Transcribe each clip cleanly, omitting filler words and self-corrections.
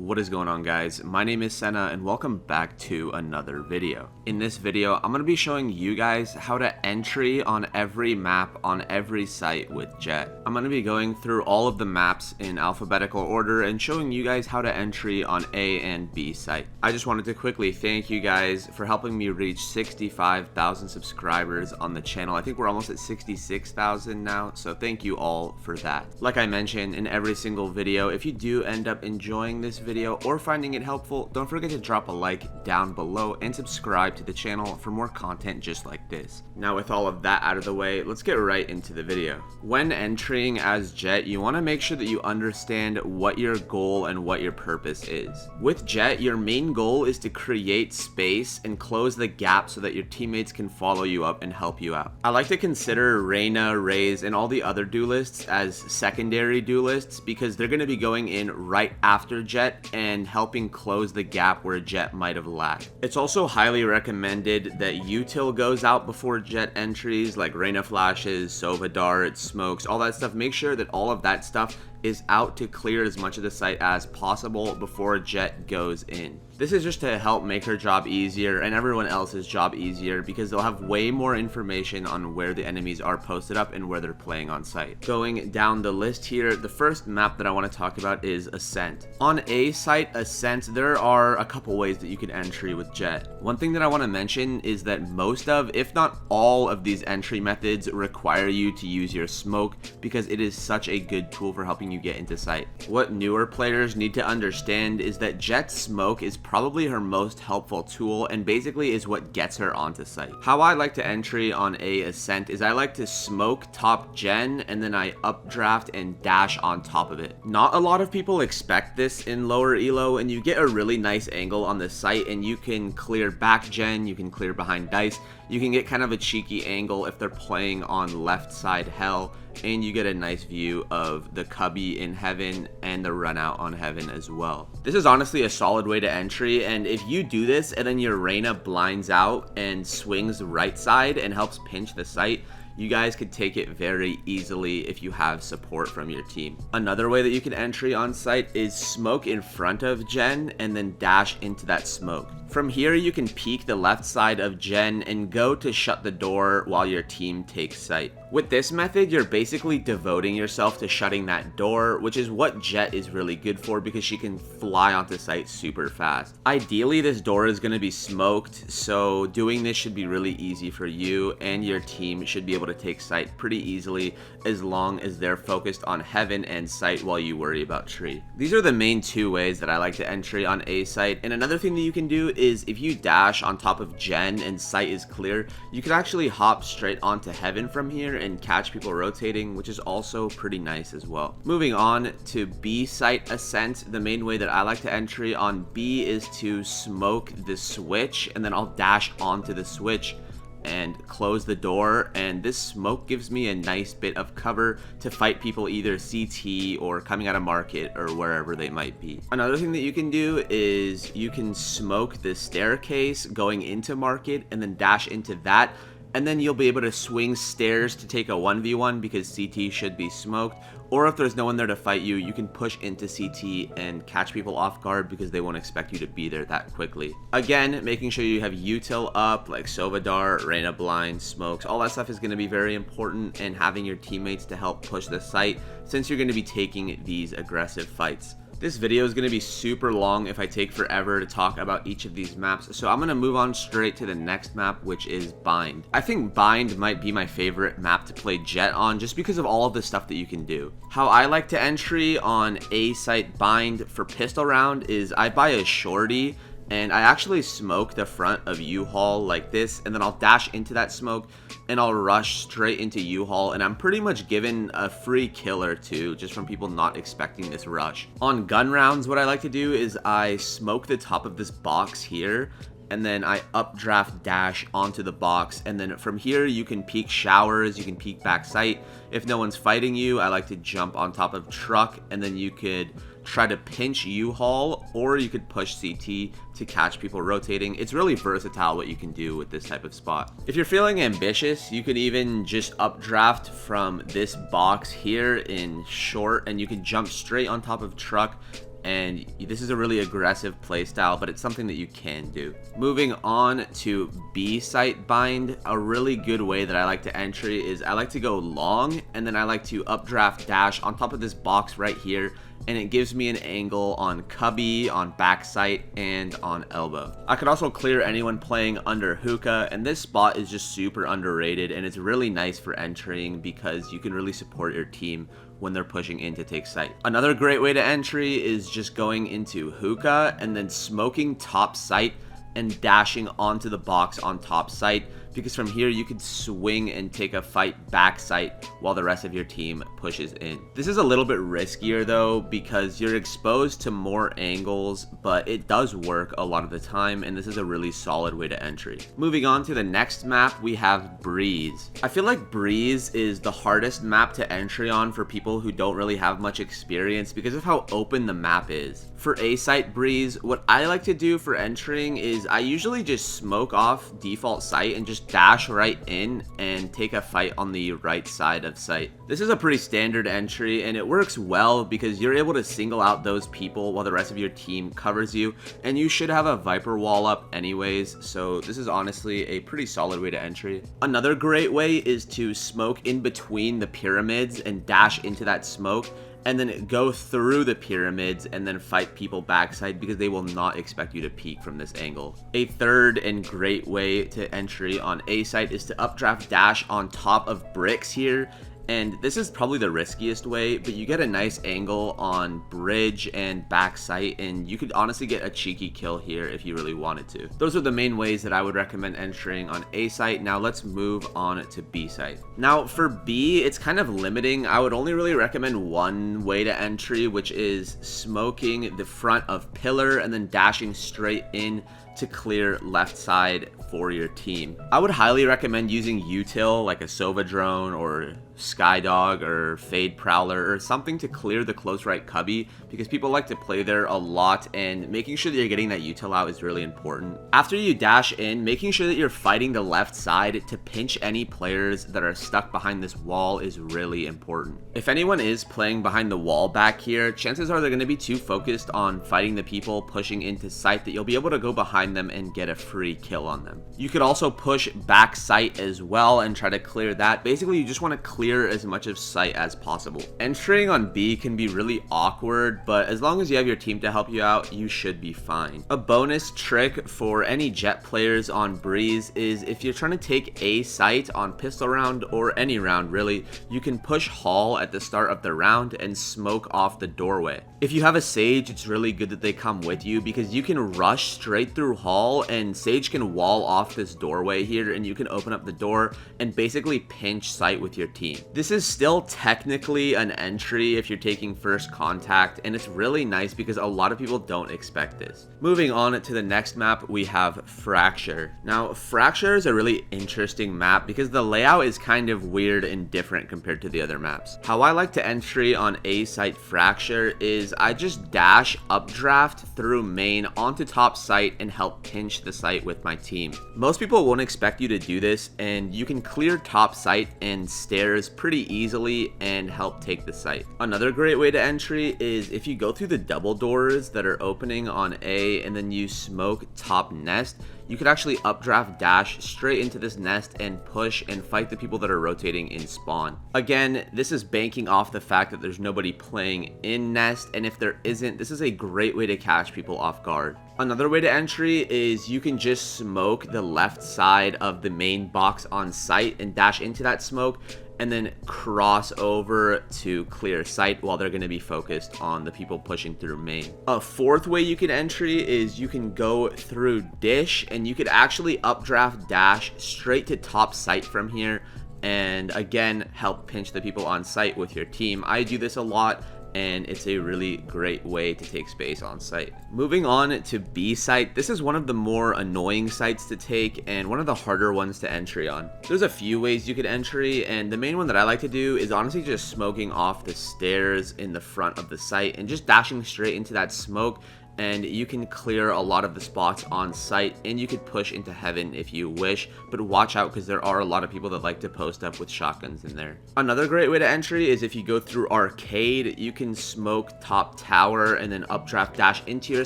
What is going on, guys? My name is Sena and welcome back to another video. In this video, I'm going to be showing you guys how to entry on every map on every site with Jett. I'm going to be going through all of the maps in alphabetical order and showing you guys how to entry on A and B site. I just wanted to quickly thank you guys for helping me reach 65,000 subscribers on the channel. I think we're almost at 66,000 now, so thank you all for that. Like I mentioned in every single video, if you do end up enjoying this video or finding it helpful, don't forget to drop a like down below and subscribe to the channel for more content just like this. Now, with all of that out of the way, let's get right into the video. When entering as Jett, you want to make sure that you understand what your goal and what your purpose is. With Jett, your main goal is to create space and close the gap so that your teammates can follow you up and help you out. I like to consider Reyna, Raze, and all the other duelists as secondary duelists because they're going to be going in right after Jett and helping close the gap where Jett might have lagged. It's also highly recommended that util goes out before Jett entries, like Reyna flashes, Sova darts, smokes, all that stuff. Make sure that all of that stuff is out to clear as much of the site as possible before Jett goes in. This is just to help make her job easier and everyone else's job easier because they'll have way more information on where the enemies are posted up and where they're playing on site. Going down the list here, the first map that I want to talk about is Ascent. On A site, Ascent, there are a couple ways that you can entry with Jett. One thing that I want to mention is that most of, if not all of these entry methods require you to use your smoke because it is such a good tool for helping you get into site. What newer players need to understand is that Jett's smoke is probably her most helpful tool and basically is what gets her onto site. How I like to entry on A Ascent is I like to smoke top gen and then I updraft and dash on top of it. Not a lot of people expect this in lower elo, and you get a really nice angle on the site and you can clear back gen, you can clear behind dice, you can get kind of a cheeky angle if they're playing on left side hell, and you get a nice view of the cubby in heaven and the run out on heaven as well. This is honestly a solid way to entry, and if you do this and then your Reyna blinds out and swings right side and helps pinch the site, you guys could take it very easily if you have support from your team. Another way that you can entry on site is smoke in front of gen and then dash into that smoke. From here, you can peek the left side of gen and go to shut the door while your team takes site. With this method, you're basically devoting yourself to shutting that door, which is what Jett is really good for because she can fly onto site super fast. Ideally, this door is going to be smoked, so doing this should be really easy for you, and your team should be able to take site pretty easily as long as they're focused on heaven and site while you worry about tree. These are the main two ways that I like to entry on A site, and another thing that you can do is if you dash on top of gen and site is clear, you can actually hop straight onto heaven from here and catch people rotating, which is also pretty nice as well. Moving on to B site Ascent, the main way that I like to entry on B is to smoke the switch and then I'll dash onto the switch and close the door, and this smoke gives me a nice bit of cover to fight people either CT or coming out of market or wherever they might be. Another thing that you can do is you can smoke the staircase going into market and then dash into that, and then you'll be able to swing stairs to take a 1v1 because CT should be smoked, or if there's no one there to fight you, you can push into CT and catch people off guard because they won't expect you to be there that quickly. Again, making sure you have util up like Sova dart, Reyna blind, smokes, all that stuff is going to be very important, and having your teammates to help push the site since you're going to be taking these aggressive fights. This video is going to be super long if I take forever to talk about each of these maps, so I'm going to move on straight to the next map, which is Bind. I think Bind might be my favorite map to play Jett on just because of all of the stuff that you can do. How I like to entry on A site Bind for pistol round is I buy a shorty and I actually smoke the front of U-Haul like this, and then I'll dash into that smoke and I'll rush straight into U-Haul, and I'm pretty much given a free kill or two just from people not expecting this rush. On gun rounds, what I like to do is I smoke the top of this box here and then I updraft dash onto the box, and then from here you can peek showers, you can peek back sight. If no one's fighting you, I like to jump on top of truck, and then you could try to pinch U-Haul, or you could push CT to catch people rotating. It's really versatile what you can do with this type of spot. If you're feeling ambitious, you could even just updraft from this box here in short, and you can jump straight on top of truck and this is a really aggressive playstyle, but it's something that you can do. Moving on to B site bind, a really good way that I like to entry is I like to go long, and then I like to updraft dash on top of this box right here, and it gives me an angle on cubby, on back sight, and on elbow. I could also clear anyone playing under hookah, and this spot is just super underrated, and it's really nice for entering because you can really support your team when they're pushing in to take sight. Another great way to entry is just going into hookah and then smoking top sight and dashing onto the box on top sight, because from here you could swing and take a fight back sight while the rest of your team pushes in. This is a little bit riskier though, because you're exposed to more angles, but it does work a lot of the time, and this is a really solid way to entry. Moving on to the next map, we have Breeze. I feel like Breeze is the hardest map to entry on for people who don't really have much experience because of how open the map is. For A site Breeze, what I like to do for entering is I usually just smoke off default sight and just dash right in and take a fight on the right side of sight. This is a pretty standard entry, and it works well because you're able to single out those people while the rest of your team covers you, and you should have a Viper wall up anyways, so this is honestly a pretty solid way to entry. Another great way is to smoke in between the pyramids and dash into that smoke, and then go through the pyramids and then fight people backside because they will not expect you to peek from this angle. A third and great way to entry on A site is to updraft dash on top of bricks here. And this is probably the riskiest way, but you get a nice angle on bridge and back sight, and you could honestly get a cheeky kill here if you really wanted to. Those are the main ways that I would recommend entering on A site. Now let's move on to B site. Now for B, it's kind of limiting. I would only really recommend one way to entry, which is smoking the front of pillar and then dashing straight in to clear left side for your team. I would highly recommend using util like a Sova drone or Skydog or Fade Prowler or something to clear the close right cubby, because people like to play there a lot, and making sure that you're getting that util out is really important. After you dash in, making sure that you're fighting the left side to pinch any players that are stuck behind this wall is really important. If anyone is playing behind the wall back here, chances are they're going to be too focused on fighting the people pushing into sight that you'll be able to go behind them and get a free kill on them. You could also push back sight as well and try to clear that. Basically, you just want to clear as much of sight as possible. Entering on B can be really awkward, but as long as you have your team to help you out, you should be fine. A bonus trick for any Jett players on Breeze is if you're trying to take A site on pistol round or any round really, you can push hall at the start of the round and smoke off the doorway. If you have a Sage, it's really good that they come with you because you can rush straight through hall and Sage can wall off this doorway here, and you can open up the door and basically pinch sight with your team. This is still technically an entry if you're taking first contact, and it's really nice because a lot of people don't expect this. Moving on to the next map, we have Fracture. Now, Fracture is a really interesting map because the layout is kind of weird and different compared to the other maps. How I like to entry on A site Fracture is I just dash updraft through main onto top site and help pinch the site with my team. Most people won't expect you to do this, and you can clear top site and stairs pretty easily and help take the site. Another great way to entry is if you go through the double doors that are opening on A and then you smoke top nest, you could actually updraft dash straight into this nest and push and fight the people that are rotating in spawn. Again, this is banking off the fact that there's nobody playing in nest, and if there isn't, this is a great way to catch people off guard. Another way to entry is you can just smoke the left side of the main box on site and dash into that smoke and then cross over to clear sight while they're going to be focused on the people pushing through main. A fourth way you can entry is you can go through dish and you could actually updraft dash straight to top sight from here, and again help pinch the people on site with your team. I do this a lot, and it's a really great way to take space on site. Moving on to B site, this is one of the more annoying sites to take and one of the harder ones to entry on. There's a few ways you could entry, and the main one that I like to do is honestly just smoking off the stairs in the front of the site and just dashing straight into that smoke and you can clear a lot of the spots on site, and you could push into heaven if you wish, but watch out because there are a lot of people that like to post up with shotguns in there. Another great way to entry is if you go through arcade, you can smoke top tower and then updraft dash into your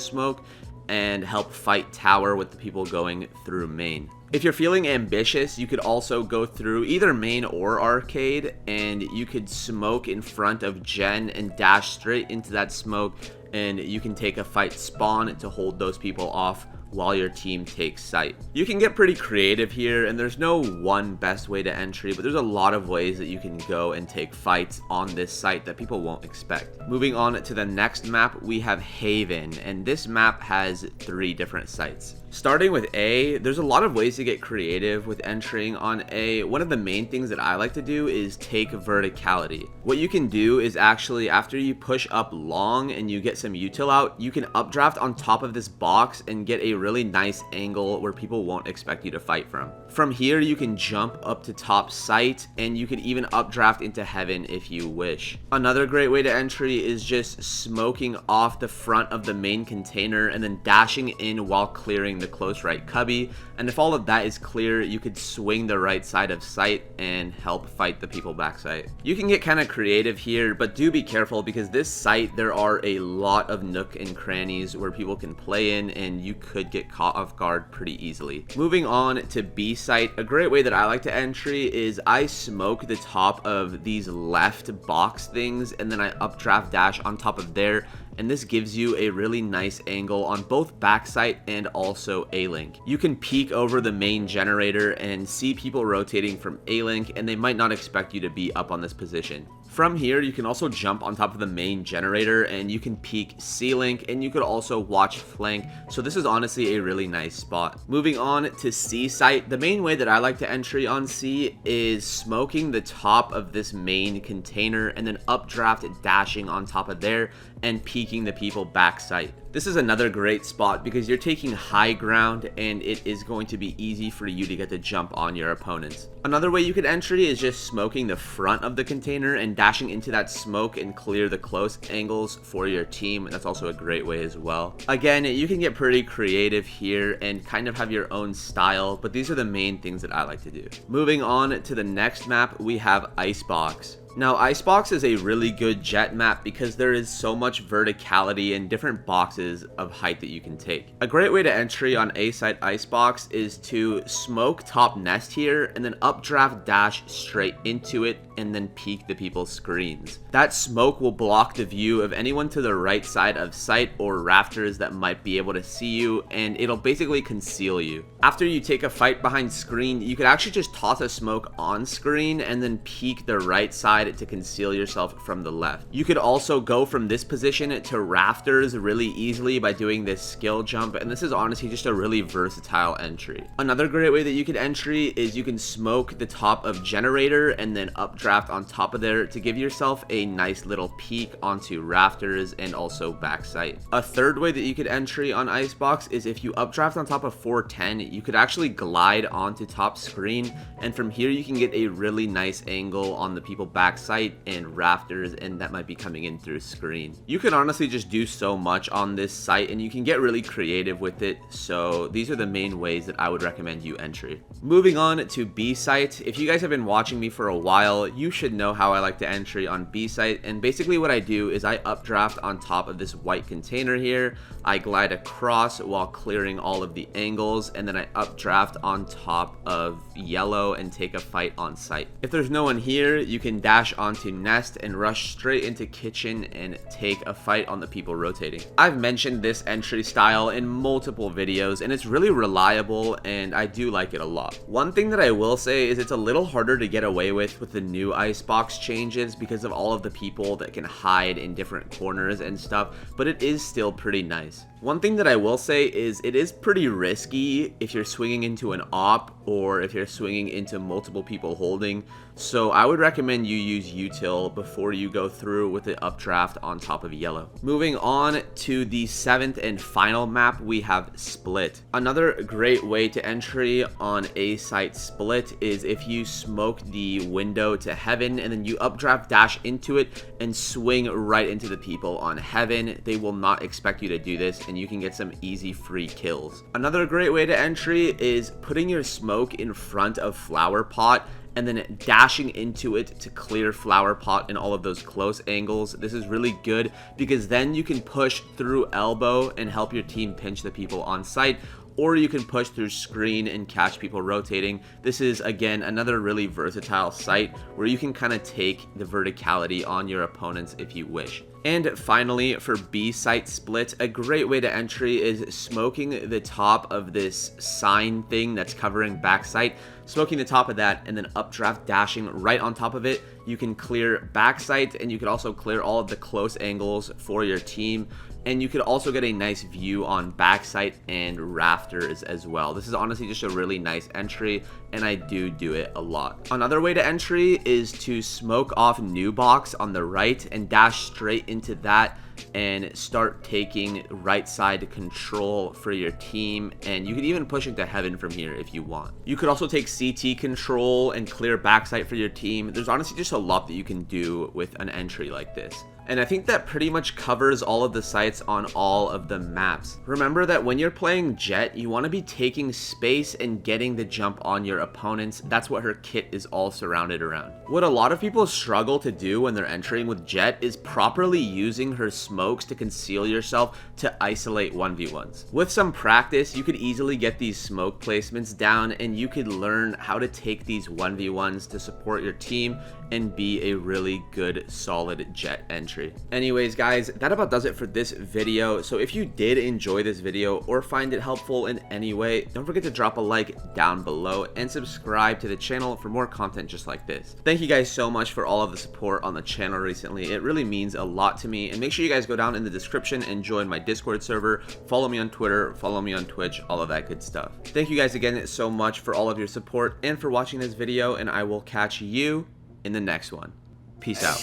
smoke and help fight tower with the people going through main. If you're feeling ambitious, you could also go through either main or arcade, and you could smoke in front of Jen and dash straight into that smoke, and you can take a fight spawn to hold those people off while your team takes site. You can get pretty creative here, and there's no one best way to entry, but there's a lot of ways that you can go and take fights on this site that people won't expect. Moving on to the next map, we have Haven, and this map has 3 different sites. Starting with A, there's a lot of ways to get creative with entering on A. One of the main things that I like to do is take verticality. What you can do is actually, after you push up long and you get some util out, you can updraft on top of this box and get a really nice angle where people won't expect you to fight from. From here, you can jump up to top site, and you could even updraft into heaven if you wish. Another great way to entry is just smoking off the front of the main container and then dashing in while clearing the close right cubby, and if all of that is clear, you could swing the right side of site and help fight the people back site. You can get kind of creative here, but do be careful because this site, there are a lot of nook and crannies where people can play in, and you could get caught off guard pretty easily. Moving on to B site, a great way that I like to entry is I smoke the top of these left box things, and then I updraft dash on top of there, and this gives you a really nice angle on both backside and also A-Link. You can peek over the main generator and see people rotating from A-Link, and they might not expect you to be up on this position. From here, you can also jump on top of the main generator, and you can peek C-Link, and you could also watch flank, so this is honestly a really nice spot. Moving on to C site, the main way that I like to entry on C is smoking the top of this main container and then updraft dashing on top of there and peeking the people back site. This is another great spot because you're taking high ground, and it is going to be easy for you to get the jump on your opponents. Another way you could entry is just smoking the front of the container and dashing into that smoke and clear the close angles for your team. That's also a great way as well. Again, you can get pretty creative here and kind of have your own style, but these are the main things that I like to do. Moving on to the next map, we have Icebox. Now, Icebox is a really good Jett map because there is so much verticality and different boxes of height that you can take. A great way to entry on A site Icebox is to smoke top nest here and then updraft dash straight into it and then peek the people's screens. That smoke will block the view of anyone to the right side of site or rafters that might be able to see you, and it'll basically conceal you. After you take a fight behind screen, you could actually just toss a smoke on screen and then peek the right side to conceal yourself from the left. You could also go from this position to rafters really easily by doing this skill jump, and this is honestly just a really versatile entry. Another great way that you could entry is you can smoke the top of generator and then updraft on top of there to give yourself a nice little peek onto rafters and also backside. A third way that you could entry on Icebox is if you updraft on top of 410, you could actually glide onto top screen, and from here you can get a really nice angle on the people backside and rafters, and that might be coming in through screen. You can honestly just do so much on this site, and you can get really creative with it, so these are the main ways that I would recommend you entry. Moving on to B site, if you guys have been watching me for a while, you should know how I like to entry on B site, and basically what I do is I updraft on top of this white container here, I glide across while clearing all of the angles, and then I updraft on top of yellow and take a fight on site. If there's no one here, you can dash onto nest and rush straight into kitchen and take a fight on the people rotating. I've mentioned this entry style in multiple videos, and it's really reliable, and I do like it a lot. One thing that I will say is it's a little harder to get away with the new Icebox changes because of all of the people that can hide in different corners and stuff, but it is still pretty nice. One thing that I will say is it is pretty risky if you're swinging into an op or if you're swinging into multiple people holding, so I would recommend you use util before you go through with the updraft on top of yellow. Moving on to the 7th and final map, we have Split. Another great way to entry on a site Split is if you smoke the window to heaven and then you updraft dash into it and swing right into the people on heaven. They will not expect you to do this, and you can get some easy free kills. Another great way to entry is putting your smoke in front of flower pot and then dashing into it to clear flower pot and all of those close angles. This is really good because then you can push through elbow and help your team pinch the people on site, or you can push through screen and catch people rotating. This is, again, another really versatile site where you can kind of take the verticality on your opponents if you wish. And finally, for B site Split, a great way to entry is smoking the top of this sign thing that's covering backside, smoking the top of that, and then updraft dashing right on top of it. You can clear backside, and you can also clear all of the close angles for your team. And you could also get a nice view on backside and rafters as well. This is honestly just a really nice entry, and I do it a lot. Another way to entry is to smoke off new box on the right and dash straight into that and start taking right side control for your team, and you can even push into heaven from here if you want. You could also take CT control and clear backside for your team. There's honestly just a lot that you can do with an entry like this. And I think that pretty much covers all of the sites on all of the maps. Remember that when you're playing Jett, you want to be taking space and getting the jump on your opponents. That's what her kit is all surrounded around. What a lot of people struggle to do when they're entering with Jett is properly using her smokes to conceal yourself to isolate 1v1s. With some practice, you could easily get these smoke placements down, and you could learn how to take these 1v1s to support your team and be a really good, solid Jett entry. Anyways, guys, that about does it for this video. So if you did enjoy this video or find it helpful in any way, don't forget to drop a like down below and subscribe to the channel for more content just like this. Thank you guys so much for all of the support on the channel recently. It really means a lot to me, and make sure you guys go down in the description and join my Discord server, follow me on Twitter, follow me on Twitch, all of that good stuff. Thank you guys again so much for all of your support and for watching this video, and I will catch you in the next one. Peace out.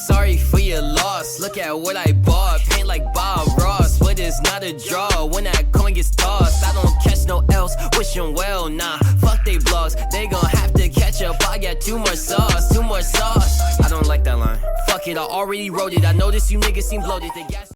Sorry for your loss, look at what I bought. Paint like Bob Ross, but it's not a draw. When that coin gets tossed, I don't catch no else. Wish them well, nah, fuck they blogs. They gon' have to catch up, I got too much sauce. I don't like that line. Fuck it, I already wrote it. I notice you niggas seem bloated.